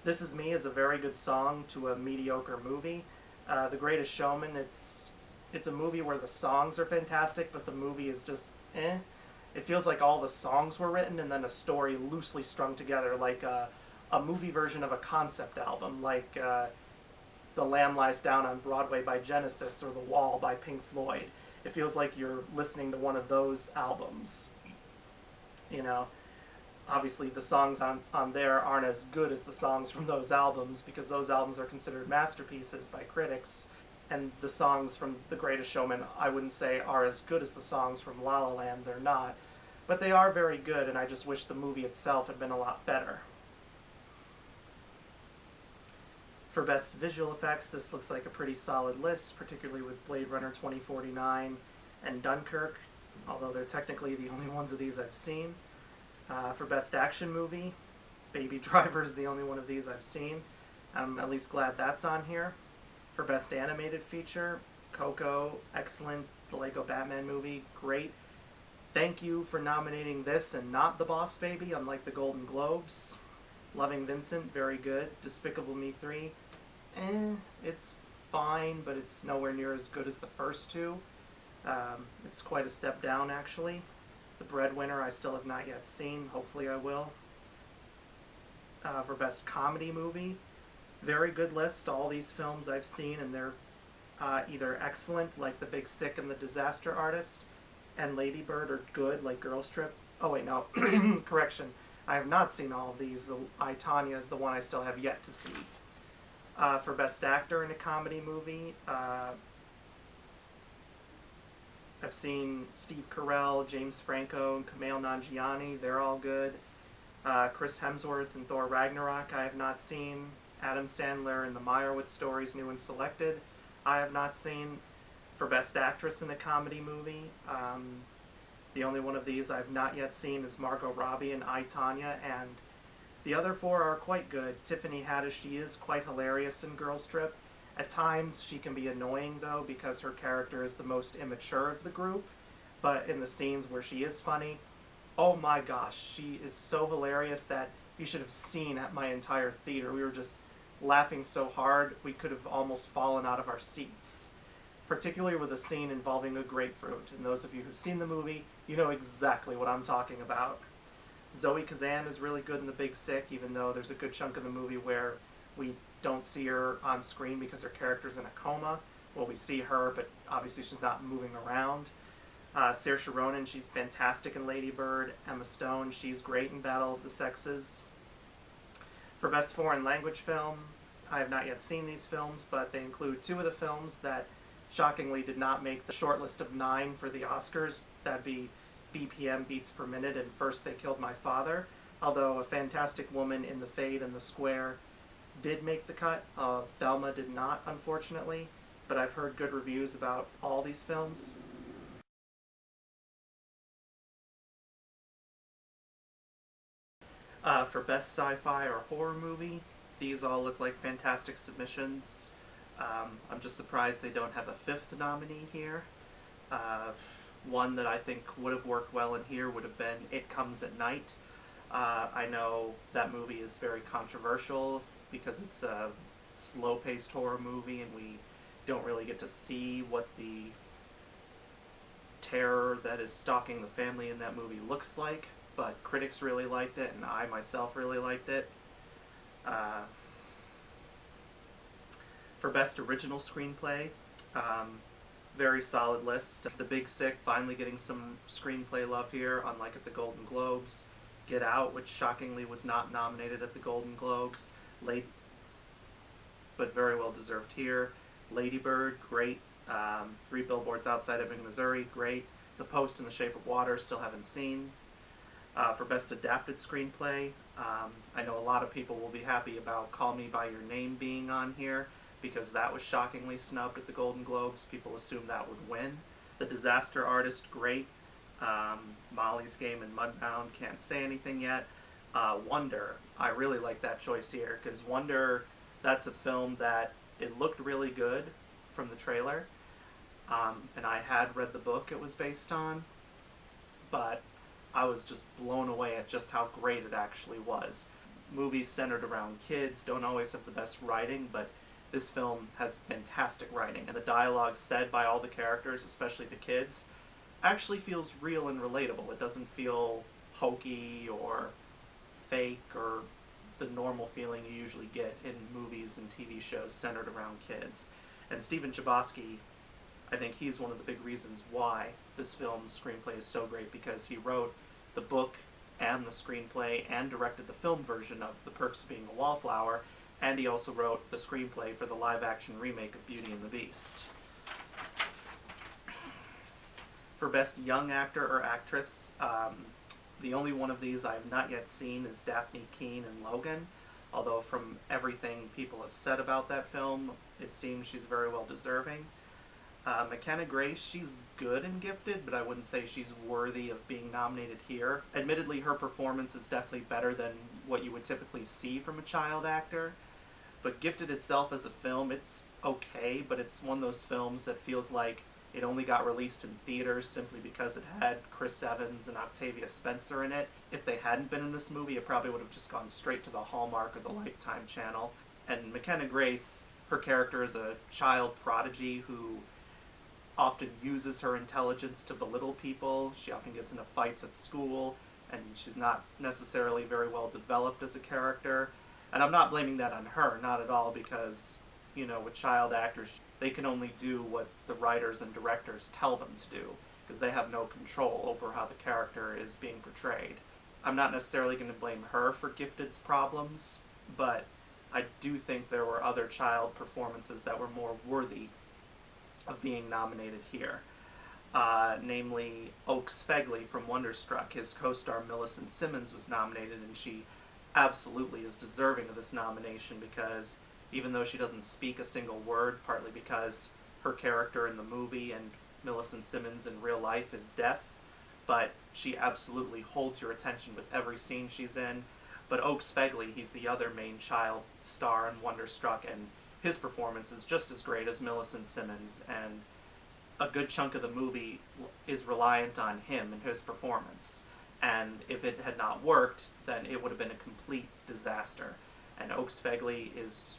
This Is Me is a very good song to a mediocre movie. The Greatest Showman, it's a movie where the songs are fantastic, but the movie is just eh. It feels like all the songs were written and then a story loosely strung together, like a movie version of a concept album, like The Lamb Lies Down on Broadway by Genesis or The Wall by Pink Floyd. It feels like you're listening to one of those albums. You know, obviously the songs on there aren't as good as the songs from those albums because those albums are considered masterpieces by critics. And the songs from The Greatest Showman, I wouldn't say are as good as the songs from La La Land. They're not. But they are very good, and I just wish the movie itself had been a lot better. For Best Visual Effects, this looks like a pretty solid list, particularly with Blade Runner 2049 and Dunkirk, although they're technically the only ones of these I've seen. For Best Action Movie, Baby Driver is the only one of these I've seen. I'm at least glad that's on here. For Best Animated Feature, Coco, excellent. The Lego Batman movie, great. Thank you for nominating this and not The Boss Baby, unlike the Golden Globes. Loving Vincent, very good. Despicable Me 3, it's fine, but it's nowhere near as good as the first two. It's quite a step down, actually. The Breadwinner I still have not yet seen. Hopefully I will. For Best Comedy Movie, very good list. All these films I've seen, and they're either excellent, like The Big Sick and The Disaster Artist, and Lady Bird, or good, like Girls Trip. Oh wait, no, correction. I have not seen all of these. I, Tonya is the one I still have yet to see. For Best Actor in a Comedy Movie, I've seen Steve Carell, James Franco, and Kumail Nanjiani. They're all good. Chris Hemsworth in Thor Ragnarok I have not seen. Adam Sandler in The Meyerowitz Stories, New and Selected, I have not seen. For Best Actress in a Comedy Movie, the only one of these I've not yet seen is Margot Robbie in I, Tonya, and the other four are quite good. Tiffany Haddish, she is quite hilarious in Girls Trip. At times she can be annoying, though, because her character is the most immature of the group, but in the scenes where she is funny, oh my gosh, she is so hilarious that you should have seen at my entire theater. We were just laughing so hard we could have almost fallen out of our seats, particularly with a scene involving a grapefruit. And those of you who've seen the movie, you know exactly what I'm talking about. Zoe Kazan is really good in The Big Sick, even though there's a good chunk of the movie where we don't see her on screen because her character's in a coma. Well, we see her, but obviously she's not moving around. Saoirse Ronan, she's fantastic in Lady Bird. Emma Stone, she's great in Battle of the Sexes. For Best Foreign Language Film, I have not yet seen these films, but they include two of the films that shockingly did not make the short list of 9 for the Oscars. That'd be BPM, Beats Per Minute, and First They Killed My Father. Although A Fantastic Woman in the Fade and the Square did make the cut, Thelma did not, unfortunately, but I've heard good reviews about all these films. For Best Sci-Fi or Horror Movie, these all look like fantastic submissions. I'm just surprised they don't have a 5th nominee here. One that I think would have worked well in here would have been It Comes at Night. I know that movie is very controversial because it's a slow-paced horror movie and we don't really get to see what the terror that is stalking the family in that movie looks like, but critics really liked it and I myself really liked it. For Best Original Screenplay, very solid list. The Big Sick finally getting some screenplay love here, unlike at the Golden Globes. Get Out, which shockingly was not nominated at the Golden Globes, late, but very well deserved here. Lady Bird, great. 3 Billboards Outside Ebbing, Missouri, great. The Post and The Shape of Water, still haven't seen. For Best Adapted Screenplay, I know a lot of people will be happy about Call Me By Your Name being on here, because that was shockingly snubbed at the Golden Globes. People assumed that would win. The Disaster Artist, great. Molly's Game and Mudbound, can't say anything yet. Wonder, I really like that choice here, because Wonder, that's a film that It looked really good from the trailer, and I had read the book it was based on, but I was just blown away at just how great it actually was. Movies centered around kids don't always have the best writing, but this film has fantastic writing, and the dialogue said by all the characters, especially the kids, actually feels real and relatable. It doesn't feel hokey or fake or the normal feeling you usually get in movies and TV shows centered around kids. And Stephen Chbosky, I think he's one of the big reasons why this film's screenplay is so great, because he wrote the book and the screenplay and directed the film version of The Perks of Being a Wallflower, and he also wrote the screenplay for the live-action remake of Beauty and the Beast. For Best Young Actor or Actress, the only one of these I have not yet seen is Daphne Keane in Logan, although from everything people have said about that film, it seems she's very well deserving. McKenna Grace, she's good and gifted, but I wouldn't say she's worthy of being nominated here. Admittedly, her performance is definitely better than what you would typically see from a child actor, but Gifted itself as a film, it's okay, but it's one of those films that feels like it only got released in theaters simply because it had Chris Evans and Octavia Spencer in it. If they hadn't been in this movie, it probably would have just gone straight to the Hallmark or the Lifetime channel. And McKenna Grace, her character is a child prodigy who often uses her intelligence to belittle people. She often gets into fights at school, and she's not necessarily very well developed as a character. And I'm not blaming that on her, not at all, because, you know, with child actors, they can only do what the writers and directors tell them to do, because they have no control over how the character is being portrayed. I'm not necessarily going to blame her for Gifted's problems, but I do think there were other child performances that were more worthy of being nominated here. Namely, Oakes Fegley from Wonderstruck. His co-star Millicent Simmons was nominated, and she absolutely is deserving of this nomination, because even though she doesn't speak a single word, partly because her character in the movie and Millicent Simmons in real life is deaf, but she absolutely holds your attention with every scene she's in. But Oakes Fegley, he's the other main child star in Wonderstruck, and his performance is just as great as Millicent Simmons, and a good chunk of the movie is reliant on him and his performance. And if it had not worked, then it would have been a complete disaster. And Oakes Fegley is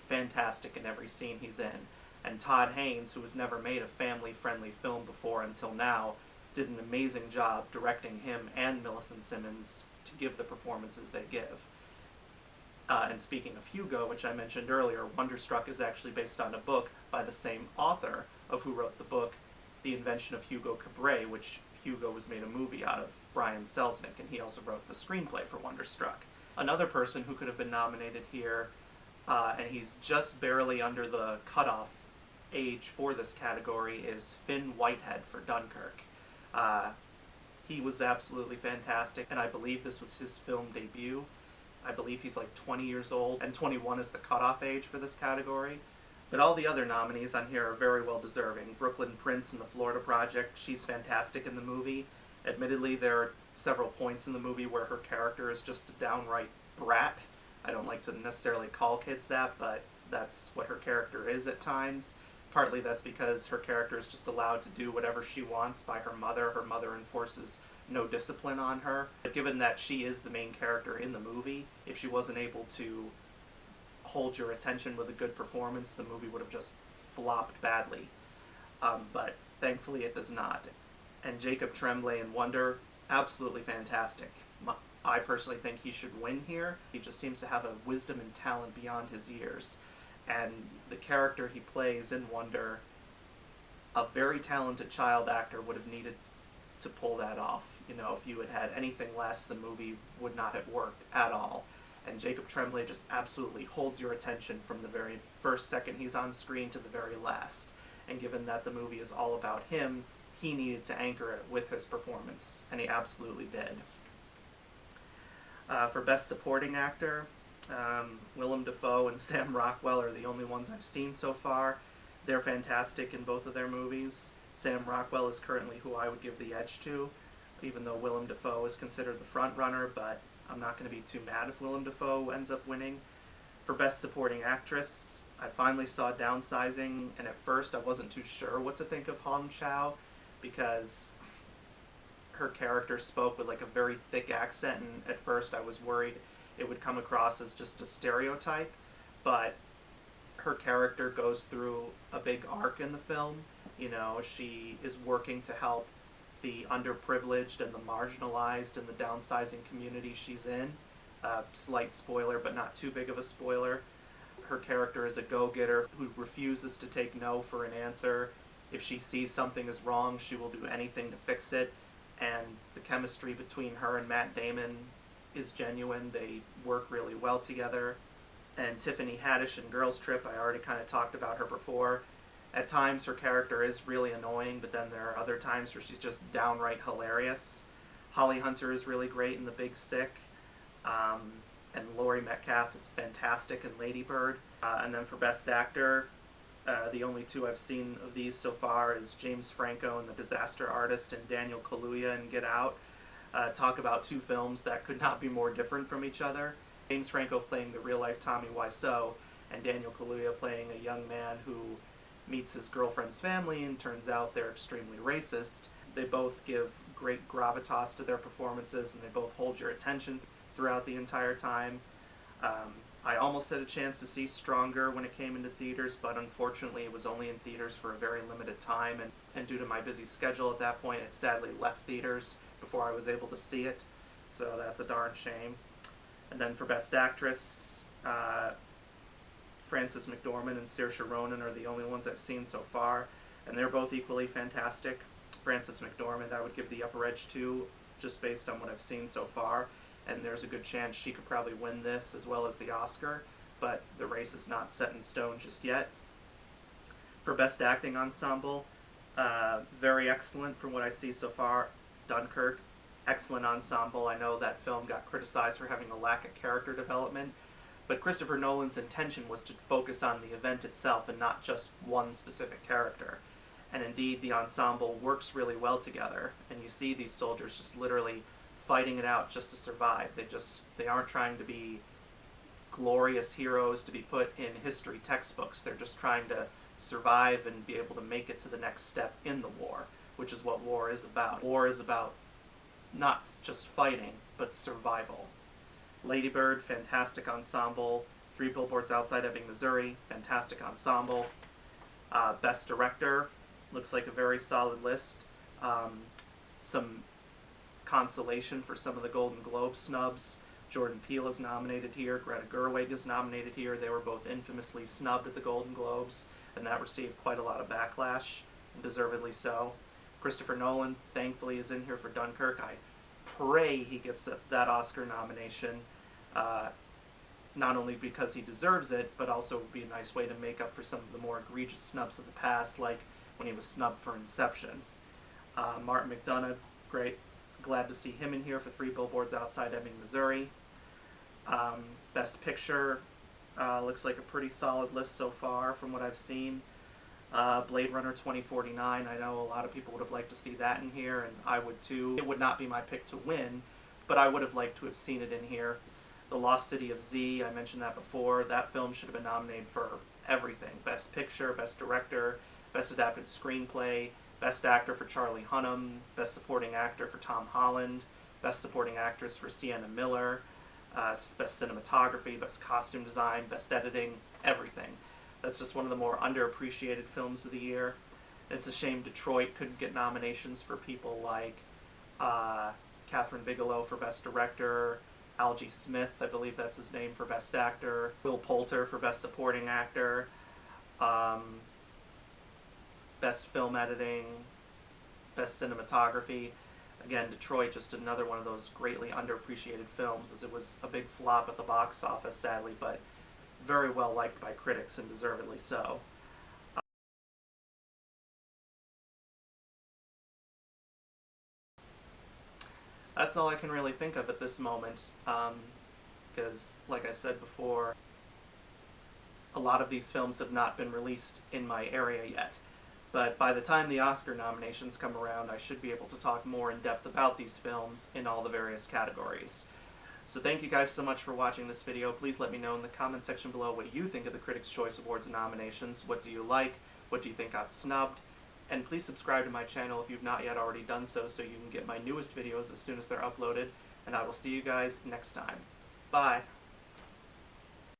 fantastic in every scene he's in. And Todd Haynes, who has never made a family-friendly film before until now, did an amazing job directing him and Millicent Simmons to give the performances they give. And speaking of Hugo, which I mentioned earlier, Wonderstruck is actually based on a book by the same author of who wrote the book, The Invention of Hugo Cabret, which Hugo was made a movie out of, Brian Selznick, and he also wrote the screenplay for Wonderstruck. Another person who could have been nominated here, and he's just barely under the cutoff age for this category, is Finn Whitehead for Dunkirk. He was absolutely fantastic, and I believe this was his film debut. I believe he's like 20 years old, and 21 is the cutoff age for this category. But all the other nominees on here are very well deserving. Brooklyn Prince in The Florida Project, she's fantastic in the movie. Admittedly, there are several points in the movie where her character is just a downright brat. I don't like to necessarily call kids that, but that's what her character is at times. Partly that's because her character is just allowed to do whatever she wants by her mother. Her mother enforces no discipline on her. But given that she is the main character in the movie, if she wasn't able to hold your attention with a good performance, the movie would have just flopped badly. But thankfully it does not. And Jacob Tremblay in Wonder, absolutely fantastic. I personally think he should win here. He just seems to have a wisdom and talent beyond his years. And the character he plays in Wonder, a very talented child actor would have needed to pull that off. You know, if you had had anything less, the movie would not have worked at all. And Jacob Tremblay just absolutely holds your attention from the very first second he's on screen to the very last. And given that the movie is all about him, he needed to anchor it with his performance, and he absolutely did. For Best Supporting Actor, Willem Dafoe and Sam Rockwell are the only ones I've seen so far. They're fantastic in both of their movies. Sam Rockwell is currently who I would give the edge to, even though Willem Dafoe is considered the front runner, but I'm not going to be too mad if Willem Dafoe ends up winning. For Best Supporting Actress, I finally saw Downsizing, and at first I wasn't too sure what to think of Hong Chow because her character spoke with like a very thick accent, and at first I was worried it would come across as just a stereotype, but her character goes through a big arc in the film. You know, she is working to help the underprivileged and the marginalized in the downsizing community she's in. Slight spoiler, but not too big of a spoiler. Her character is a go-getter who refuses to take no for an answer. If she sees something is wrong, she will do anything to fix it. And the chemistry between her and Matt Damon is genuine. They work really well together. And Tiffany Haddish in Girls Trip, I already kind of talked about her before. At times her character is really annoying, but then there are other times where she's just downright hilarious. Holly Hunter is really great in The Big Sick. And Laurie Metcalf is fantastic in Lady Bird. And then for Best Actor, the only two I've seen of these so far is James Franco in The Disaster Artist and Daniel Kaluuya in Get Out. Talk about two films that could not be more different from each other. James Franco playing the real-life Tommy Wiseau, and Daniel Kaluuya playing a young man who meets his girlfriend's family and turns out they're extremely racist. They both give great gravitas to their performances, and they both hold your attention throughout the entire time. I almost had a chance to see Stronger when it came into theaters, but unfortunately it was only in theaters for a very limited time, and due to my busy schedule at that point, it sadly left theaters before I was able to see it, so that's a darn shame. And then for Best Actress, Frances McDormand and Saoirse Ronan are the only ones I've seen so far, and they're both equally fantastic. Frances McDormand I would give the upper edge to, just based on what I've seen so far, and there's a good chance she could probably win this as well as the Oscar, but the race is not set in stone just yet. For Best Acting Ensemble, very excellent from what I see so far. Dunkirk, excellent ensemble. I know that film got criticized for having a lack of character development, but Christopher Nolan's intention was to focus on the event itself and not just one specific character. And indeed, the ensemble works really well together, and you see these soldiers just literally fighting it out just to survive. They aren't trying to be glorious heroes to be put in history textbooks. They're just trying to survive and be able to make it to the next step in the war, which is what war is about. War is about not just fighting, but survival. Lady Bird, fantastic ensemble. Three Billboards Outside Ebbing, Missouri, fantastic ensemble. Best Director, looks like a very solid list. Some consolation for some of the Golden Globe snubs. Jordan Peele is nominated here. Greta Gerwig is nominated here. They were both infamously snubbed at the Golden Globes, and that received quite a lot of backlash, and deservedly so. Christopher Nolan, thankfully, is in here for Dunkirk. I pray he gets that Oscar nomination, not only because he deserves it, but also would be a nice way to make up for some of the more egregious snubs of the past, like when he was snubbed for Inception. Martin McDonagh, great. Glad to see him in here for Three Billboards Outside Ebbing, Missouri. Best Picture, looks like a pretty solid list so far from what I've seen. Blade Runner 2049, I know a lot of people would have liked to see that in here, and I would too. It would not be my pick to win, but I would have liked to have seen it in here. The Lost City of Z, I mentioned that before. That film should have been nominated for everything. Best Picture, Best Director, Best Adapted Screenplay, Best Actor for Charlie Hunnam, Best Supporting Actor for Tom Holland, Best Supporting Actress for Sienna Miller, Best Cinematography, Best Costume Design, Best Editing, everything. That's just one of the more underappreciated films of the year. It's a shame Detroit couldn't get nominations for people like Catherine Bigelow for Best Director, Algie Smith, I believe that's his name, for Best Actor, Will Poulter for Best Supporting Actor, Best Film Editing, Best Cinematography. Again, Detroit, just another one of those greatly underappreciated films, as it was a big flop at the box office, sadly, but very well liked by critics, and deservedly so. That's all I can really think of at this moment, because, like I said before, a lot of these films have not been released in my area yet. But by the time the Oscar nominations come around, I should be able to talk more in depth about these films in all the various categories. So thank you guys so much for watching this video. Please let me know in the comment section below what you think of the Critics' Choice Awards nominations. What do you like? What do you think got snubbed? And please subscribe to my channel if you've not yet already done so you can get my newest videos as soon as they're uploaded. And I will see you guys next time. Bye!